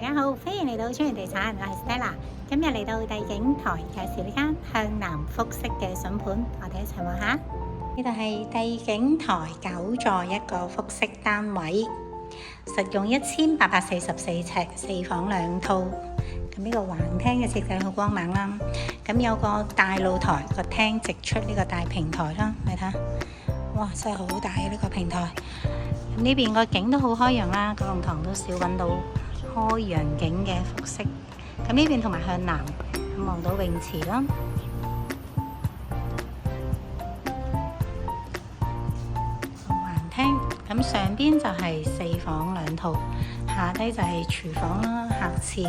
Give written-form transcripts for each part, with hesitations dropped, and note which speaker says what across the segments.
Speaker 1: 家好，歡迎嚟到川源地產，我係 Stella。今日嚟到帝景台介紹呢間向南複式嘅筍盤，我哋一齊望下。呢度係帝景台9座一個複式單位，實用1844尺，4房2套。咁呢個橫廳嘅設計好光猛啦。咁有個大露台，個廳直出呢個大平台啦，你睇下，哇，真係好大啊！呢個平台。咁呢邊個景都好開揚啦，九龍塘都少揾到開揚景嘅複式。咁呢邊同埋向南，咁望到泳池啦。橫廳，咁上邊就係4房2套，下低就係廚房啦、客廁。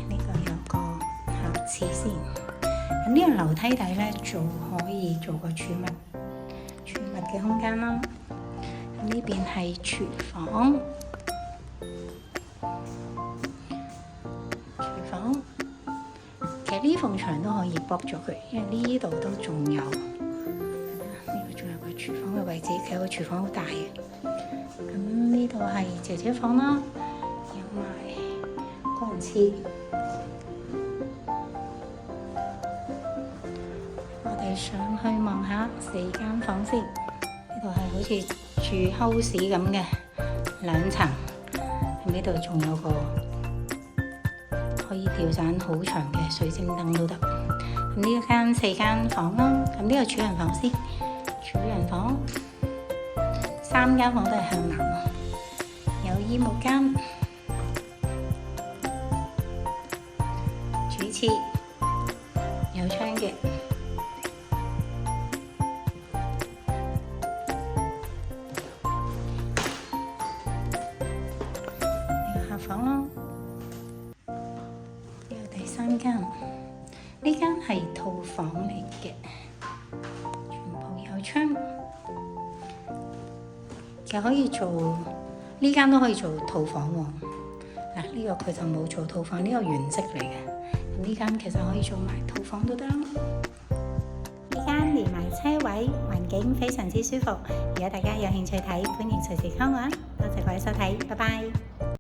Speaker 1: 呢個有個客廁先。咁呢個樓梯底呢，可以做個儲物嘅空間啦。呢邊係廚房，其實呢埲牆都可以剝咗佢，因為呢度都仲有，呢個仲有個廚房嘅位置，其實個廚房好大嘅。咁呢度係姐姐房啦，有埋乾廁。我哋上去望下4間房先，呢度係好似住 house 咁嘅2層，咁呢度仲有個可以吊盞好長嘅水晶燈都得。咁呢一間4間房啦，咁呢個主人房先，主人房3間房都係向南，有衣帽間、主廁，有窗嘅。房咯，呢個第3間，呢間係套房嚟嘅，全部有窗，其實可以做呢間都可以做套房喎。嗱，呢個佢就冇做套房，呢個原則嚟嘅。咁呢間其實可以做埋套房都得啦。呢間連埋車位，環境非常之舒服。如果大家有興趣睇，歡迎隨時 call 我啊！多謝各位收睇，拜拜。